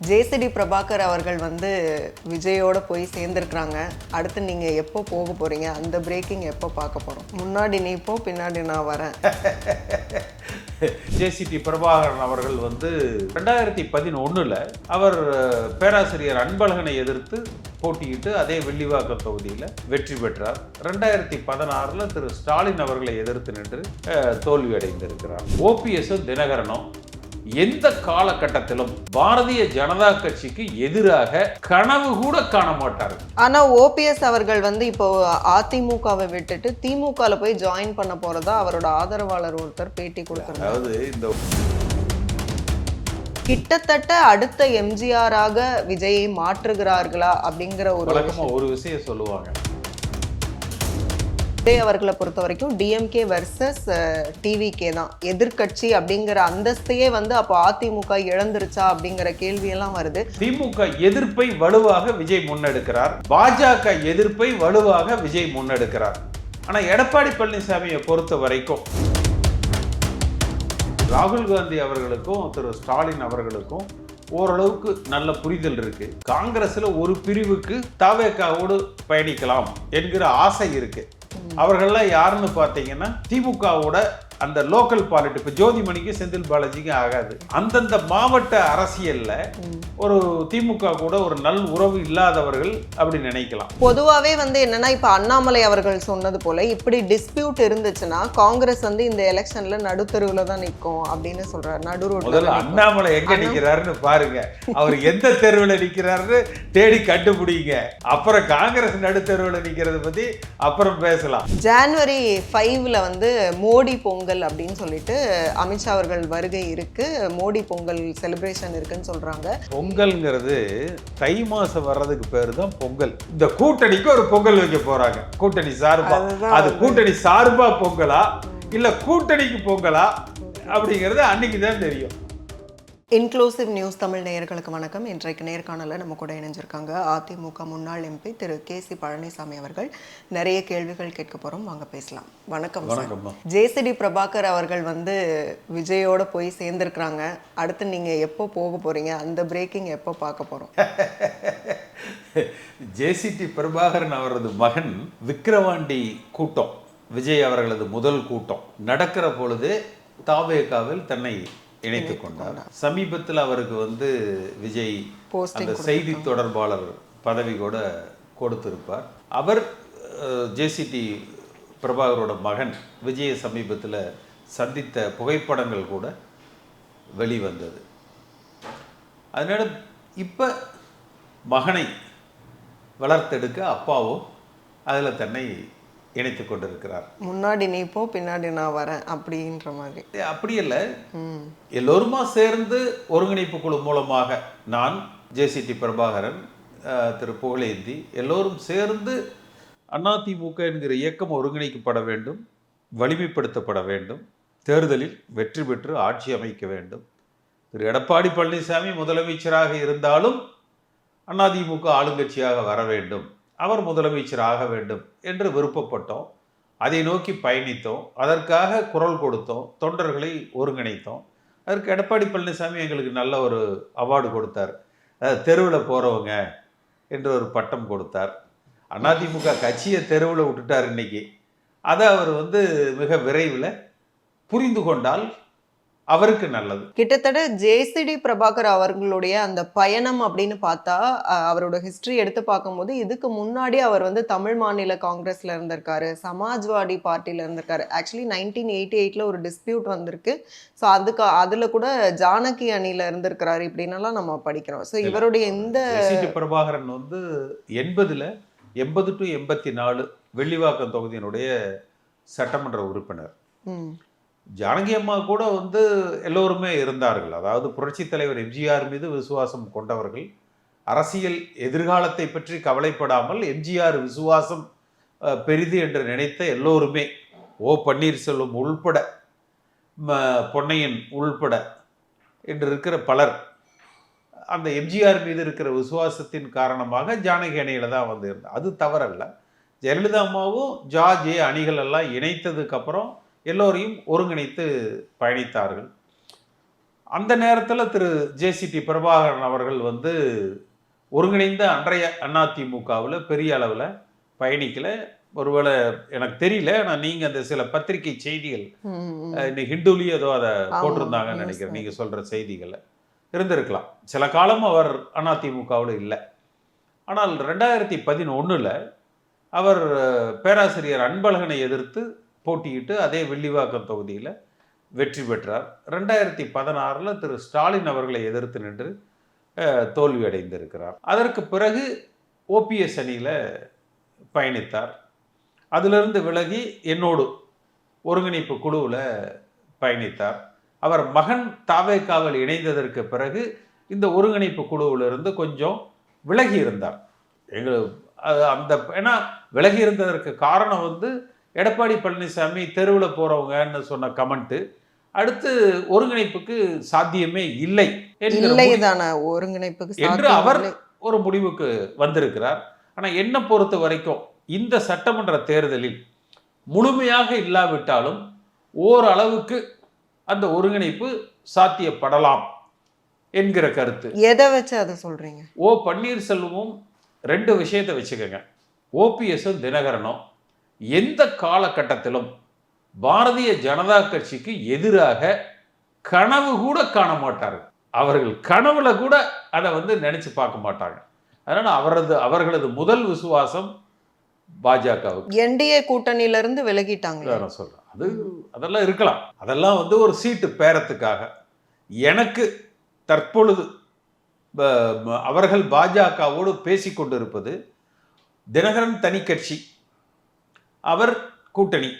JCD Prabhakar அவர்கள் வந்து விஜயோட போய் சேர்ந்துருக்குறாங்க. அடுத்து நீங்கள் எப்போ போக போகிறீங்க, அந்த பிரேக்கிங் எப்போ பார்க்க போகிறோம்? முன்னாடி நீ போ, பின்னாடி நான் வரேன். ஜேசிடி பிரபாகரன் அவர்கள் வந்து 2011 அவர் பேராசிரியர் அன்பழகனை எதிர்த்து போட்டியிட்டு அதே வெள்ளிவாக்கம் தொகுதியில் வெற்றி பெற்றார். 2016 திரு ஸ்டாலின் அவர்களை எதிர்த்து நின்று தோல்வி அடைந்திருக்கிறார். ஓபிஎஸும் தினகரனும் எந்த காலகட்டத்திலும் பாரதிய ஜனதா கட்சிக்கு எதிராக கனவு கூட காண மாட்டார்கள். ஆனா ஓபிஎஸ் அவர்கள் வந்து இப்போ அதிமுகவை விட்டுட்டு திமுகல போய் ஜாயின் பண்ண போறதா அவரோட ஆதரவாளர் ஒருத்தர் பேட்டி கொடுத்தார். அதாவது இந்த கிட்டத்தட்ட அடுத்த எம்ஜிஆராக விஜயை மாற்றுகிறார்களா அப்படிங்கிற ஒரு விஷயம் சொல்லுவாங்க. அவர்களை பொறுத்த வரைக்கும் டிஎம்கே வர்சஸ் டிவிகே தான் எதிர்கட்சி அப்படிங்கிற அந்தஸ்தையே வந்து அப்போ அதிமுக இழந்துருச்சா அப்படிங்கிற கேள்வியெல்லாம் வருது. திமுக எதிர்ப்பை வலுவாக விஜய் முன்னெடுக்கிறார், பாஜக எதிர்ப்பை வலுவாக விஜய் முன்னெடுக்கிறார். ஆனா எடப்பாடி பழனிசாமியை பொறுத்த வரைக்கும் ராகுல் காந்தி அவர்களுக்கும் திரு ஸ்டாலின் அவர்களுக்கும் ஓரளவுக்கு நல்ல புரிதல் இருக்கு. காங்கிரஸ்ல ஒரு பிரிவுக்கு தவேகாவோடு பயணிக்கலாம் என்கிற ஆசை இருக்கு. அவர்கள்லாம் யாருன்னு பார்த்தீங்கன்னா திமுகவோட அந்த லோக்கல் பாலிட்டிக்ஸ் ஜோதிமணிக்கு செந்தில் பாலாஜிக்கு ஆகாது. அந்தந்த மாவட்ட அரசியல்ல ஒரு திமுக கூட ஒரு நல் உறவு இல்லாதவர்கள் அப்படி நினைக்கலாம். பொதுவாகவே வந்து என்னன்னா இப்ப அண்ணாமலை அவர்கள் சொன்னது போல இப்படி டிஸ்பியூட் இருந்துச்சுன்னா காங்கிரஸ் வந்து இந்த எலெக்ஷன்ல நடுத்தருவுல தான் நிற்கும் அப்படின்னு சொல்றாரு. முதல்ல அண்ணாமலை எங்க நிக்கிறாருன்னு பாருங்க, அவர் எந்த தெருவில் நிக்கிறாருன்னு தேடி கண்டுபிடிங்க. அப்புறம் காங்கிரஸ் நடுத்தருவில் நிக்கிறது பத்தி அப்புறம் பேசலாம். ஜனவரி 5 வந்து மோடி பொங்கல் அப்படின்னு சொல்லிட்டு அமித்ஷா அவர்கள் வருகை இருக்கு, மோடி பொங்கல் செலிப்ரேஷன் இருக்குன்னு சொல்றாங்க. பொங்கல்ங்கிறது தை மாசம் வர்றதுக்கு பேரு தான் பொங்கல். இந்த கூட்டணிக்கு ஒரு பொங்கல் வைக்க போறாங்க, கூட்டணி சார்பா. அது கூட்டணி சார்பா பொங்கலா இல்ல கூட்டணிக்கு பொங்கலா அப்படிங்கிறது அன்னைக்கு தான் தெரியும். இன்க்ளூசிவ் நியூஸ் தமிழ் நேயர்களுக்கு வணக்கம். இன்றைக்கு நேர்காணலில் நம்ம கூட இணைஞ்சிருக்காங்க அதிமுக முன்னாள் எம்பி திரு கேசி பழனிசாமி அவர்கள். நிறைய கேள்விகள் கேட்க போகிறோம், வாங்க பேசலாம். வணக்கம். ஜேசிடி பிரபாகர் அவர்கள் வந்து விஜயோட போய் சேர்ந்துருக்குறாங்க. அடுத்து நீங்கள் எப்போ போக போகிறீங்க, அந்த பிரேக்கிங் எப்போ பார்க்க போகிறோம்? ஜேசிடி பிரபாகரன் அவரது மகன் விக்கிரவாண்டி கூட்டம், விஜய் அவர்களது முதல் கூட்டம் நடக்கிற பொழுது தாவேகாவில் தன்னை இணைத்து கொண்டார். சமீபத்தில் அவருக்கு வந்து விஜய் அந்த செய்தி தொடர்பாளர் பதவி கூட கொடுத்திருப்பார். அவர் ஜேசிடி பிரபாகரோட மகன் விஜயை சமீபத்தில் சந்தித்த புகைப்படங்கள் கூட வெளிவந்தது. அதனால இப்போ மகனை வளர்த்தெடுக்க அப்பாவோ அதில் தன்னை இணைத்து கொண்டிருக்கிறார். முன்னாடி நீ போ, பின்னாடி நான் வரேன் அப்படின்ற மாதிரி. அப்படி இல்லை, எல்லோருமா சேர்ந்து ஒருங்கிணைப்பு குழு மூலமாக நான், ஜேசிடி பிரபாகரன், திரு புகழேந்தி எல்லோரும் சேர்ந்து அதிமுக என்கிற இயக்கம் ஒருங்கிணைக்கப்பட வேண்டும், வலிமைப்படுத்தப்பட வேண்டும், தேர்தலில் வெற்றி பெற்று ஆட்சி அமைக்க வேண்டும். திரு எடப்பாடி பழனிசாமி முதலமைச்சராக இருந்தாலும் அதிமுக ஆளுங்கட்சியாக வர வேண்டும், அவர் முதலமைச்சர் ஆக வேண்டும் என்று விருப்பப்பட்டோம். அதை நோக்கி பயணித்தோம், அதற்காக குரல் கொடுத்தோம், தொண்டர்களை ஒருங்கிணைத்தோம். அதற்கு எடப்பாடி பழனிசாமி எங்களுக்கு நல்ல ஒரு அவார்டு கொடுத்தார், தெருவில் போகிறவங்க என்று ஒரு பட்டம் கொடுத்தார். அதிமுக கட்சியை தெருவில் விட்டுட்டார் இன்னைக்கு. அதை அவர் வந்து மிக விரைவில் புரிந்து கொண்டால் அவருக்கு நல்லது. கிட்டத்தட்ட ஜேசிடி பிரபாகர் அவர்களுடைய அந்த பயணம் அப்படின்னு பார்த்தா அவரோட ஹிஸ்டரி எடுத்து பார்க்கும்போது இதுக்கு முன்னாடி அவர் வந்து தமிழ் மாநில காங்கிரஸ்ல இருந்திருக்காரு, சமாஜ்வாடி பார்ட்டில இருந்திருக்காரு. ஆக்சுவலி 1988 ஒரு டிஸ்பியூட் வந்திருக்கு. ஸோ அதுல கூட ஜானகி அணியில இருந்திருக்கிறாரு இப்படின்னெல்லாம் நம்ம படிக்கிறோம். ஸோ இவருடைய இந்த ஜேசிடி பிரபாகரன் வந்து 80 to 84 வெள்ளிவாக்கம் தொகுதியினுடைய சட்டமன்ற உறுப்பினர். ஜானகி அம்மா கூட வந்து எல்லோருமே இருந்தார்கள். அதாவது புரட்சி தலைவர் எம்ஜிஆர் மீது விசுவாசம் கொண்டவர்கள், அரசியல் எதிர்காலத்தை பற்றி கவலைப்படாமல் எம்ஜிஆர் விசுவாசம் பெரிது என்று நினைத்த எல்லோருமே, ஓ பன்னீர்செல்வம் உள்பட, பொன்னையன் உள்பட என்று இருக்கிற பலர் அந்த எம்ஜிஆர் மீது இருக்கிற விசுவாசத்தின் காரணமாக ஜானகி அணியில் தான் வந்து இருந்தார். அது தவறல்ல. ஜெயலலிதா அம்மாவும் ஜார்ஜ் அணிகள் எல்லாம் இணைத்ததுக்கு அப்புறம் எல்லோரையும் ஒருங்கிணைத்து பயணித்தார்கள். அந்த நேரத்தில் திரு ஜேசிடி பிரபாகரன் அவர்கள் வந்து ஒருங்கிணைந்த அன்றைய அதிமுகவில் பெரிய அளவில் பயணிக்கல. ஒருவேளை எனக்கு தெரியல. ஆனால் நீங்கள் அந்த சில பத்திரிகை செய்திகள் இன்னைக்கு ஹிந்துலேயும் ஏதோ அதை போட்டிருந்தாங்கன்னு நினைக்கிறேன். நீங்கள் சொல்கிற செய்திகளை இருந்திருக்கலாம். சில காலம் அவர் அதிமுகவில் இல்லை. ஆனால் 2011 அவர் பேராசிரியர் அன்பழகனை எதிர்த்து போட்டியிட்டு அதே வில்லிவாக்கம் தொகுதியில் வெற்றி பெற்றார். 2016 திரு ஸ்டாலின் அவர்களை எதிர்த்து நின்று தோல்வி அடைந்திருக்கிறார். அதற்கு பிறகு ஓபிஎஸ் அணியில் பயணித்தார். அதிலிருந்து விலகி என்னோடு ஒருங்கிணைப்பு குழுவில் பயணித்தார். அவர் மகன் தாவேக்காவில் இணைந்ததற்கு பிறகு இந்த ஒருங்கிணைப்பு குழுவிலிருந்து கொஞ்சம் விலகி இருந்தார். அந்த ஏன்னா விலகி இருந்ததற்கு காரணம் வந்து எடப்பாடி பழனிசாமி தெருவில் போறவங்கன்னு சொன்ன கமெண்ட், அடுத்து ஒருங்கிணைப்புக்கு சாத்தியமே இல்லை என்று அவர் ஒரு முடிவுக்கு வந்திருக்கிறார். ஆனா என்ன பொறுத்த வரைக்கும் இந்த சட்டமன்ற தேர்தலில் முழுமையாக இல்லாவிட்டாலும் ஓரளவுக்கு அந்த ஒருங்கிணைப்பு சாத்தியப்படலாம் என்கிற கருத்து. எதை வச்சு அதை சொல்றீங்க? ஓ பன்னீர்செல்வமும் 2 விஷயத்தை வச்சுக்கோங்க. ஓபிஎஸும் தினகரனும் எந்த காலகட்டத்திலும் பாரதிய ஜனதா கட்சிக்கு எதிராக கனவு கூட காண மாட்டார்கள். அவர்கள் கனவுல கூட அதை வந்து நினைச்சு பார்க்க மாட்டாங்க. அதனால அவர்களது முதல் விசுவாசம் பாஜகவுக்கு. என்டிஏ கூட்டணியில இருந்து விலகிட்டாங்க. நான் சொல்றேன், அதெல்லாம் இருக்கலாம். அதெல்லாம் வந்து ஒரு சீட்டு பேரத்துக்காக. எனக்கு தற்பொழுது அவர்கள் பாஜகவோடு பேசிக்கொண்டிருப்பது தினகரன் தனி கட்சி, அவர் கூட்டணி,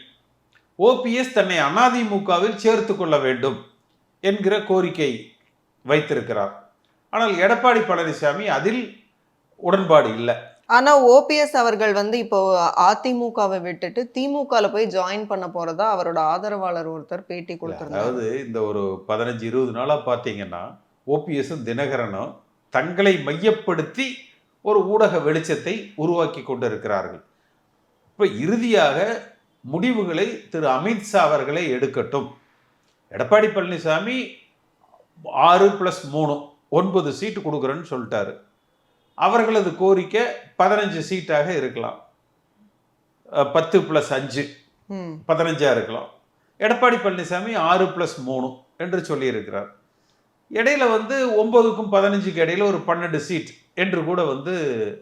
ஓபிஎஸ் தன்னை அதிமுகவில் சேர்த்து கொள்ள வேண்டும் என்கிற கோரிக்கை வைத்திருக்கிறார். ஆனால் எடப்பாடி பழனிசாமி அதில் உடன்பாடு இல்லை. ஆனா ஓபிஎஸ் அவர்கள் வந்து இப்போ அதிமுகவை விட்டுட்டு திமுகல போய் ஜாயின் பண்ண போறதா அவரோட ஆதரவாளர் ஒருத்தர் பேட்டி கொடுத்திருந்தார். அதாவது இந்த ஒரு 15-20 நாளா பார்த்தீங்கன்னா ஓபிஎஸும் தினகரனும் தங்களை மையப்படுத்தி ஒரு ஊடக வெளிச்சத்தை உருவாக்கி கொண்டிருக்கிறார்கள். இப்போ இறுதியாக முடிவுகளை திரு அமித்ஷா அவர்களே எடுக்கட்டும். எடப்பாடி பழனிசாமி 6+3 9 சீட்டு கொடுக்குறேன்னு சொல்லிட்டாரு. அவர்களது கோரிக்கை 15 சீட்டாக இருக்கலாம், 10+5 15 இருக்கலாம். எடப்பாடி பழனிசாமி 6+3 என்று சொல்லியிருக்கிறார். இடையில வந்து 9க்கும் 15க்கு இடையில ஒரு 12 சீட் என்று கூட வந்து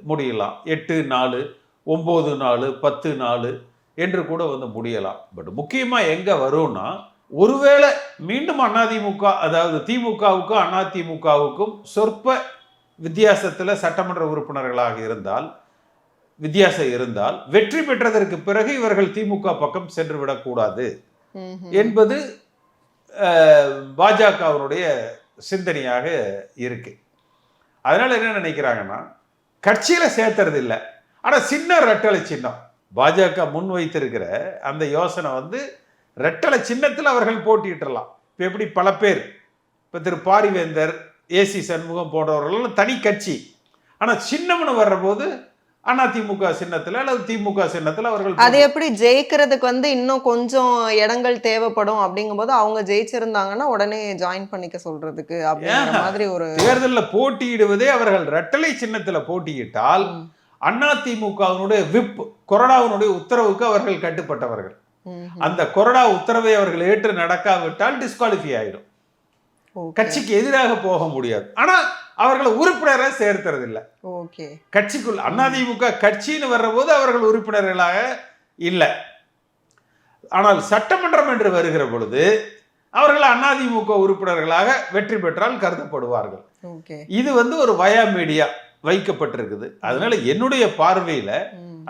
முடியலாம். 8-4 9-4 10-4 என்று கூட வந்து முடியலாம். பட் முக்கியமா எங்க வரும்னா, ஒருவேளை மீண்டும் அதிமுக, அதாவது திமுகவுக்கும் அதிமுகவுக்கும் சொற்ப வித்தியாசத்தில் சட்டமன்ற உறுப்பினர்களாக இருந்தால், வித்தியாசம் இருந்தால், வெற்றி பெற்றதற்கு பிறகு இவர்கள் திமுக பக்கம் சென்று விடக்கூடாது என்பது பாஜகவினுடைய சிந்தனையாக இருக்கு. அதனால என்ன நினைக்கிறாங்கன்னா, கட்சியில சேர்த்துறது இல்லை, ஆனா சின்ன ரெட்டலை சின்னம் பாஜக முன் வைத்திருக்கிற அந்த யோசனை வந்து ரெட்டலை சின்னத்தில் அவர்கள் போட்டியிடலாம். இப்போ எப்படி பல பேர், இப்போ திரு பாரிவேந்தர், ஏசி சண்முகம் போன்றவர்கள் தனி கட்சி, ஆனால் சின்னம்னு வர்ற போது அதிமுக சின்னத்தில் அல்லது திமுக சின்னத்தில் அவர்கள் அது எப்படி ஜெயிக்கிறதுக்கு வந்து இன்னும் கொஞ்சம் இடங்கள் தேவைப்படும். அப்படிங்கும்போது அவங்க ஜெயிச்சிருந்தாங்கன்னா உடனே ஜாயின் பண்ணிக்க சொல்றதுக்கு அப்படிங்கிற மாதிரி ஒரு தேர்தலில் போட்டியிடுவதே அவர்கள் ரெட்டலை சின்னத்தில் போட்டியிட்டால் அதிமுகவினுடைய விப் கொறடாவினுடைய உத்தரவுக்கு அவர்கள் கட்டுப்பட்டவர்கள். அந்த கொறடா உத்தரவை அவர்கள் ஏற்று நடக்காவிட்டால் டிஸ்குவாலிஃபை ஆயிடும், கட்சிக்கு எதிராக போக முடியாது. ஆனா அவர்களை உறுப்பினராக சேர்த்துறது இல்லை. கட்சிக்குள் அதிமுக கட்சின்னு வர்ற போது அவர்கள் உறுப்பினர்களாக இல்லை. ஆனால் சட்டமன்றம் என்று வருகிற பொழுது அவர்கள் அதிமுக உறுப்பினர்களாக வெற்றி பெற்றால் கருதப்படுவார்கள். இது வந்து ஒரு வயா மீடியா வைக்கப்பட்டிருக்குது. அதனால என்னுடைய பார்வையில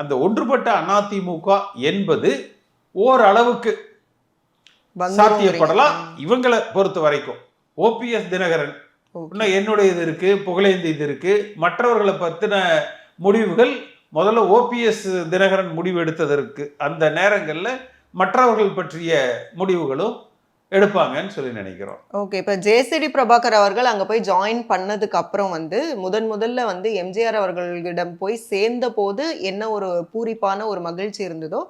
அந்த ஒன்றுபட்ட அதிமுக என்பது ஓரளவுக்கு சாத்தியப்படலாம் இவங்களை பொறுத்த வரைக்கும். ஓபிஎஸ் தினகரன் என்னுடைய இது இருக்கு, புகழேந்தி இது இருக்கு, மற்றவர்களை பற்றின முடிவுகள் முதல்ல ஓபிஎஸ் தினகரன் முடிவு எடுத்ததற்கு அந்த நேரங்களில் மற்றவர்கள் பற்றிய முடிவுகளும் எடுப்பாங்கன்னு சொல்லி நினைக்கிறோம். ஓகே. இப்ப ஜேசிடி பிரபாகர் அவர்கள் அங்க போய் ஜாயின் பண்ணதுக்கு அப்புறம் வந்து முதல்ல வந்து எம்ஜிஆர் அவர்களிடம் போய் சேர்ந்தபோது என்ன ஒரு பூரிப்பான ஒரு மகிழ்ச்சி இருந்ததோ,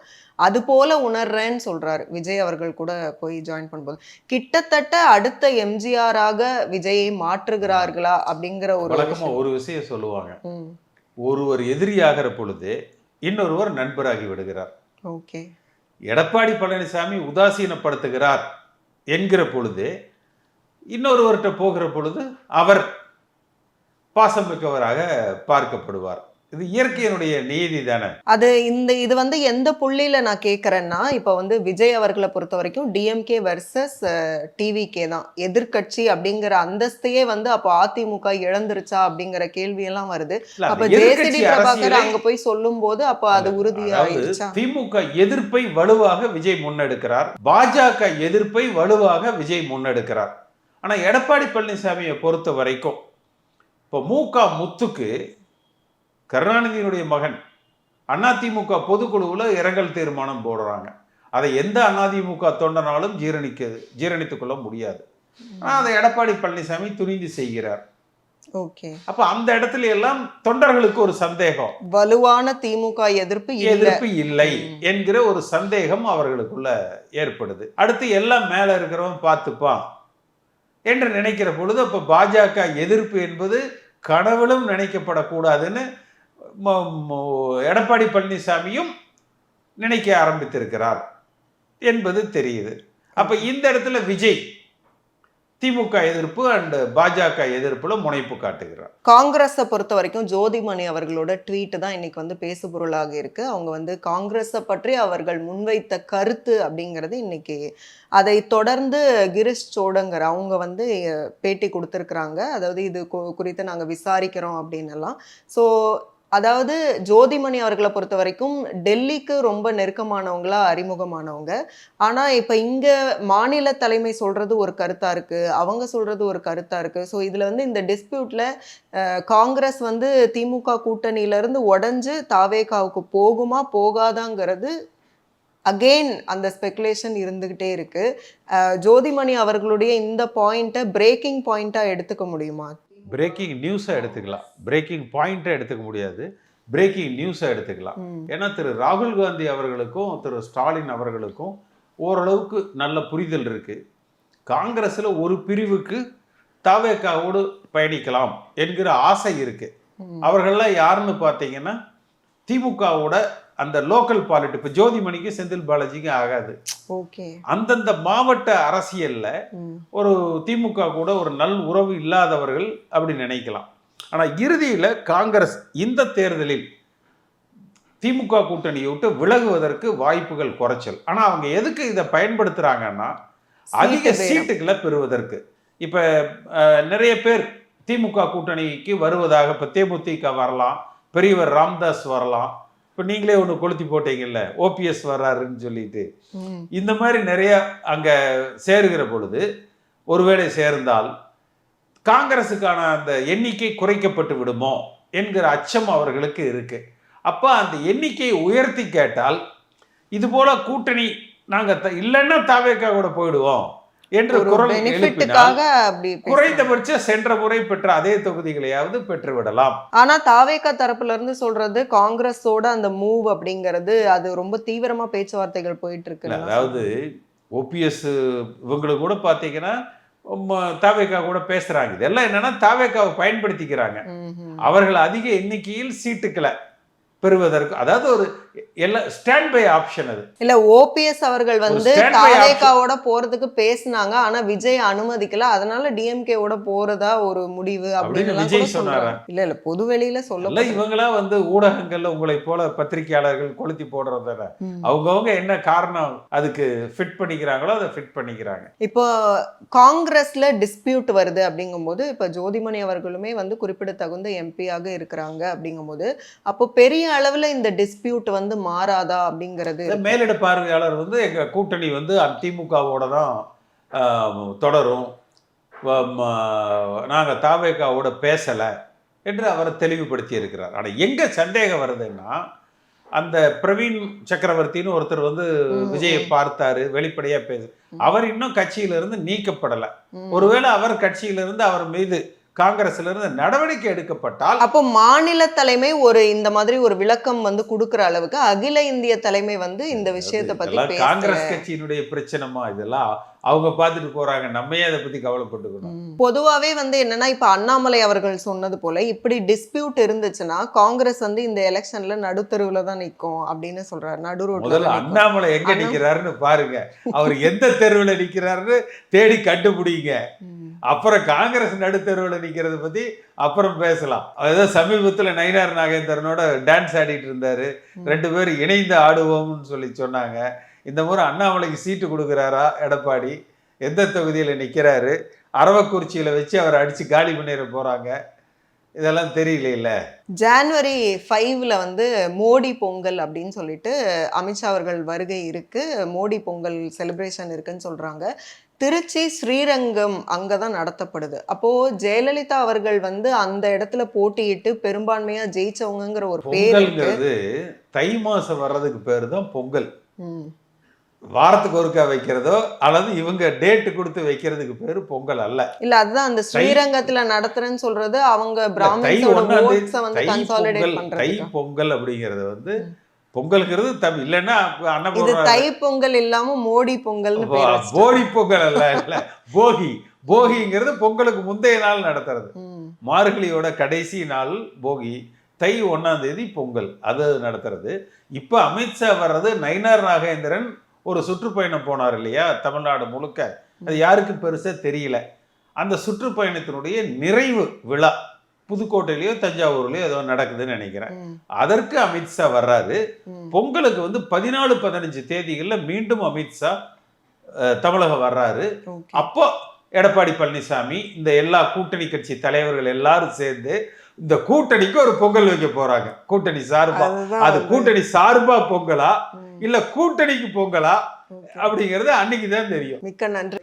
அது போல உணர்றேன்னு சொல்றாரு. விஜய் அவர்கள் கூட போய் ஜாயின் பண்ணும்போது. கிட்டத்தட்ட அடுத்த எம்ஜிஆராக விஜயை மாற்றுகிறார்களா? அப்படிங்கிற ஒரு வழக்கமா விஷயம். ஒரு விஷயம் சொல்லுவாங்க. ம். ஒருவர் எதிரியாகிற பொழுது இன்னொருவர் நண்பராகி விடுகிறார். ஓகே. எடப்பாடி பழனிசாமி உதாசீனப்படுத்துகிறார் என்கிற பொழுது இன்னொருவர்கிட்ட போகிற பொழுது அவர் பாசமிக்கவராக பார்க்கப்படுவார். இது இயற்கையினுடைய நீதி தானே. இது வந்து எந்த புள்ளியில நான் கேட்கறேன்னா, இப்ப வந்து விஜய் அவர்களை பொறுத்த வரைக்கும் டிஎம்கே வெர்சஸ் டிவிகே தான். எதிர்க்கட்சி அப்படிங்கிற அந்தஸ்தையே வந்து அப்போ அதிமுக இழந்துருச்சா அப்படிங்கிற கேள்வி எல்லாம் வருது. இல்ல, அப்ப அந்த ஜேசிடி எதிர்க்கட்சி பிரபாகர் அரசியலை அங்க போய் சொல்லும் போது அப்ப அது அதாவது உறுதியாயிருச்சா? திமுக எதிர்ப்பை வலுவாக விஜய் முன்னெடுக்கிறார். பாஜக எதிர்ப்பை வலுவாக விஜய் முன்னெடுக்கிறார். ஆனா எடப்பாடி பழனிசாமியை பொறுத்த வரைக்கும் இப்போ முத்துக்கு கருணாநிதியினுடைய மகன் அதிமுக பொதுக்குழுவில் இரங்கல் தீர்மானம் போடுறாங்க. அதை எந்த அதிமுக தொண்டனாலும் ஜீரணித்துக் கொள்ள முடியாது. ஆனால் அதை எடப்பாடி பழனிசாமி துணிந்து செய்கிறார். ஓகே. அப்ப அந்த இடத்துல எல்லாம் தொண்டர்களுக்கு ஒரு சந்தேகம், வலுவான திமுக எதிர்ப்பு இல்லை என்கிற ஒரு சந்தேகம் அவர்களுக்குள்ள ஏற்படுது. அடுத்து எல்லாம் மேல இருக்கிறவன் பார்த்துப்பான் என்று நினைக்கிற பொழுது அப்ப பாஜக எதிர்ப்பு என்பது கனவிலும் நினைக்கப்படக்கூடாதுன்னு எடப்பாடி பழனிசாமியும் நினைக்க ஆரம்பித்திருக்கிறார் என்பது தெரியுது. அப்ப இந்த இடத்துல விஜய் திமுக எதிர்ப்பு அண்ட் பாஜக எதிர்ப்புல முனைப்பு காட்டுகிறார். காங்கிரஸை பொறுத்த வரைக்கும் ஜோதிமணி அவர்களோட ட்வீட் தான் இன்னைக்கு வந்து பேசுபொருளாக இருக்கு. அவங்க வந்து காங்கிரஸை பற்றி அவர்கள் முன்வைத்த கருத்து அப்படிங்கிறது இன்னைக்கு, அதை தொடர்ந்து கிரிஷ் சோடங்கர் அவங்க வந்து பேட்டி கொடுத்துருக்குறாங்க. அதாவது இது குறித்து நாங்கள் விசாரிக்கிறோம் அப்படின்னு எல்லாம். ஸோ அதாவது ஜோதிமணி அவர்களை பொறுத்த வரைக்கும் டெல்லிக்கு ரொம்ப நெருக்கமானவங்களா அறிமுகமானவங்க. ஆனால் இப்போ இங்கே மாநில தலைமை சொல்றது ஒரு கருத்தா இருக்கு, அவங்க சொல்றது ஒரு கருத்தா இருக்கு. ஸோ இதில் வந்து இந்த டிஸ்பியூட்ல காங்கிரஸ் வந்து திமுக கூட்டணியிலிருந்து உடஞ்சு தாவேகாவுக்கு போகுமா போகாதாங்கிறது அகெயின் அந்த ஸ்பெகுலேஷன் இருந்துகிட்டே இருக்கு. ஜோதிமணி அவர்களுடைய இந்த பாயிண்ட்டை பிரேக்கிங் பாயிண்டா எடுத்துக்க முடியுமா? பிரேக்கிங் நியூஸை எடுத்துக்கலாம், பிரேக்கிங் பாயிண்ட்டை எடுத்துக்க முடியாது, பிரேக்கிங் நியூஸை எடுத்துக்கலாம். ஏன்னா திரு ராகுல் காந்தி அவர்களுக்கும் திரு ஸ்டாலின் அவர்களுக்கும் ஓரளவுக்கு நல்ல புரிதல் இருக்கு. காங்கிரஸில் ஒரு பிரிவுக்கு தாவேகாவோடு பயணிக்கலாம் என்கிற ஆசை இருக்கு. அவர்கள்லாம் யாருன்னு பார்த்தீங்கன்னா திமுகவோட அந்த லோக்கல் பாலிட்டி. இப்போ ஜோதிமணிக்கு செந்தில் பாலாஜிக்கு ஆகாது. ஓகே. அந்தந்த மாவட்ட அரசியல்ல ஒரு திமுக கூட ஒரு நல் உறவு இல்லாதவர்கள் அப்படி நினைக்கலாம். ஆனா இறுதியில காங்கிரஸ் இந்த தேர்தலில் திமுக கூட்டணியை விட்டு விலகுவதற்கு வாய்ப்புகள் குறைச்சல். ஆனா அவங்க எதுக்கு இதை பயன்படுத்துறாங்கன்னா அதிக சீட்டுகளை பெறுவதற்கு. இப்ப நிறைய பேர் திமுக கூட்டணிக்கு வருவதாக, இப்ப தேமுதிக வரலாம், பெரியவர் ராம்தாஸ் வரலாம், இப்போ நீங்களே ஒன்று கொளுத்தி போட்டீங்கல்ல ஓபிஎஸ் வர்றாருன்னு சொல்லிட்டு, இந்த மாதிரி நிறைய அங்கே சேருகிற பொழுது ஒருவேளை சேர்ந்தால் காங்கிரஸுக்கான அந்த எண்ணிக்கை குறைக்கப்பட்டு விடுமோ என்கிற அச்சம் அவர்களுக்கு இருக்கு. அப்போ அந்த எண்ணிக்கையை உயர்த்தி கேட்டால் இது போல கூட்டணி நாங்கள் இல்லைன்னா தாவேகா கூட போயிடுவோம் என்று குரல் எழுப்பினால் குறைந்தபட்ச சென்ற முறை பெற்ற அதே தொகுதிகளையாவது பெற்றுவிடலாம். ஆனா தாவேகா தரப்புல இருந்து சொல்றது காங்கிரஸோட அந்த மூவ் அப்படிங்கிறது அது ரொம்ப தீவிரமா பேச்சுவார்த்தைகள் போயிட்டு இருக்கு. அதாவது ஓபிஎஸ் இவங்களுக்கு கூட பாத்தீங்கன்னா தாவேகா கூட பேசுறாங்க. இதெல்லாம் என்னன்னா தாவேகாவை பயன்படுத்திக்கிறாங்க. அவர்கள் அதிக எண்ணிக்கையில் சீட்டுக்களை பெறுவதற்கு, அதாவது ஒரு ஸ்டாண்ட் பை ஆப்ஷன். அது இல்ல, ஓபிஎஸ் அவர்கள் வந்து தாவேகாவோட போறதுக்கு பேசினாங்க, ஆனா விஜய் அனுமதிக்கல, அதனால டிஎம்கே ஓட போறதா ஒரு முடிவு அப்படின்னு விஜய் சொன்னாரா? இல்ல பொதுவெளியில சொல்ல. இவங்களா வந்து ஊடகங்கள்ல உங்களை போல பத்திரிகையாளர்கள் கொளுத்தி போடுறதால அவங்கவுங்க என்ன காரணம் அதுக்கு ஃபிட் பண்ணிக்கிறாங்களோ அதை ஃபிட் பண்ணிக்கிறாங்க. இப்போ காங்கிரஸ்ல டிஸ்பியூட் வருது அப்படிங்கும்போது இப்ப ஜோதிமணி அவர்களுமே வந்து குறிப்பிடத்தகுந்த எம்பியாக இருக்கிறாங்க அப்படிங்கும்போது அப்போ பெரிய அளவுல இந்த டிஸ்பியூட் வந்து மாறாதா அப்படிங்கிறது. மேலிட பார்வையாளர் வந்து எங்க கூட்டணி வந்து திமுகவோட தான் தொடரும், நாங்க தாவேகாவோட பேசல என்று அவரை தெளிவுபடுத்தி இருக்கிறார். ஆனா எங்க சந்தேகம் வருதுன்னா அந்த பிரவீன் சக்கரவர்த்தின்னு ஒருத்தர் வந்து விஜயை பார்த்தாரு, வெளிப்படையா பேசு. அவர் இன்னும் கட்சியில இருந்து நீக்கப்படல. ஒருவேளை அவர் கட்சியில இருந்து அவர் மீது காங்கிரஸ்ல இருந்து நடவடிக்கை எடுக்கப்பட்டால், அப்போ மாநில தலைமை ஒரு இந்த மாதிரி ஒரு விளக்கம் வந்து கொடுக்கிற அளவுக்கு அகில இந்திய தலைமை வந்து இந்த விஷயத்தை பத்தி இதெல்லாம் பேசல. காங்கிரஸ் கட்சியினுடைய பிரச்சனைமா? இதெல்லாம் அவங்க பார்த்துட்டு போறாங்க, நம்ம ஏன் அதை பத்தி கவலைப்பட்டுக்கணும்? பொதுவாவே வந்து என்னன்னா, இப்ப அண்ணாமலை அவர்கள் சொன்னது போல இப்படி டிஸ்பியூட் இருந்துச்சுன்னா காங்கிரஸ் வந்து இந்த எலெக்ஷன்ல நடுத்தருவுல தான் நிக்கும் அப்படின்னு சொல்றாரு. நடு ரோட்ல முதல்ல தான் நிக்கும். அண்ணாமலை எங்க நிக்கிறாருன்னு பாருங்க, அவர் எந்த தெருவுல நிக்கிறாருன்னு தேடி கண்டுபிடிங்க. அப்புறம் காங்கிரஸ் நடுத்தருவுல நிக்கிறத பத்தி அப்புறம் பேசலாம். அதாவது சமீபத்துல நயினார் நாகேந்திரனோட டான்ஸ் ஆடிட்டு இருந்தாரு, 2 பேரும் இணைந்து ஆடுவோம்னு சொல்லி சொன்னாங்க. இந்த முறை அண்ணாமலைக்கு சீட்டு கொடுக்குறாரா எடப்பாடி? எந்த தொகுதியில நிக்கிறாரு? அரவக்குறிச்சியில வச்சு அவரை அடிச்சு காலி பண்ணிட போறாங்க. இதெல்லாம் தெரியல. ஜான்வரி 5ல வந்து மோடி பொங்கல் அப்படின்னு சொல்லிட்டு அமித்ஷா அவர்கள் வருகை இருக்கு. மோடி பொங்கல் செலிப்ரேஷன் இருக்குன்னு சொல்றாங்க. திருச்சி ஸ்ரீரங்கம் அங்கதான் நடத்தப்படுது. அப்போ ஜெயலலிதா அவர்கள் வந்து அந்த இடத்துல போட்டியிட்டு பெரும்பான்மையா ஜெயிச்சவங்கிற ஒரு பேர் இருக்கு. பொங்கல்ங்கிறது தை மாசம் வர்றதுக்கு பேரு தான் பொங்கல். ம். வாரத்துக்கு ஒருக்கா வைக்கிறதோ அல்லது இவங்க டேட் கொடுத்து வைக்கிறதுக்கு பேரு பொங்கல் அல்ல. இல்ல அதுதான் அந்த ஸ்ரீரங்கத்துல நடத்துறேன்னு சொல்றது அவங்க தை பிராமின்ஸோட ஒண்ணாம் தேதி votes-அ வந்து தை கன்சாலிடேட் பொங்கல், தை பண்றதுக்கு. பொங்கல் அப்படிங்கிறது வந்து பொங்கல்ங்கிறது தமிழ் இல்லைன்னா இது அன்னபூர்ணா தை பொங்கல் இல்லாம மோடி பொங்கல்னு பேர் வச்சிட்டாங்க. போடி பொங்கல் அல்ல, இல்ல போகி. போகிங்கிறது பொங்கலுக்கு முந்தைய நாள் நடத்துறது. ம். மார்கழியோட கடைசி நாள் போகி, தை 1ஆம் தேதி பொங்கல் அது நடத்துறது. இப்ப அமித்ஷா வர்றது, நயினார் நாகேந்திரன் ஒரு சுற்றுப்பயணம் போனார் இல்லையா தமிழ்நாடு முழுக்க, அது யாருக்கும் பெருசா தெரியல. அந்த சுற்றுப்பயணத்தினுடைய நிறைவு விழா புதுக்கோட்டையிலயோ தஞ்சாவூர்லயோ ஏதோ நடக்குதுன்னு நினைக்கிறேன். அதற்கு அமித்ஷா வர்றாரு. பொங்கலுக்கு வந்து 14-15 தேதிகள்ல மீண்டும் அமித்ஷா தமிழகம் வர்றாரு. Okay. அப்போ எடப்பாடி பழனிசாமி இந்த எல்லா கூட்டணி கட்சி தலைவர்கள் எல்லாரும் சேர்ந்து இந்த கூட்டணிக்கு ஒரு பொங்கல் வைக்க போறாங்க. கூட்டணி சார்பா. அதுதான் அது வந்து- கூட்டணி சார்பா பொங்கலா ம். இல்ல கூட்டணிக்கு பொங்கலா Okay. அப்படிங்கிறது அன்னைக்கு தான் தெரியும். மிக்க நன்றி.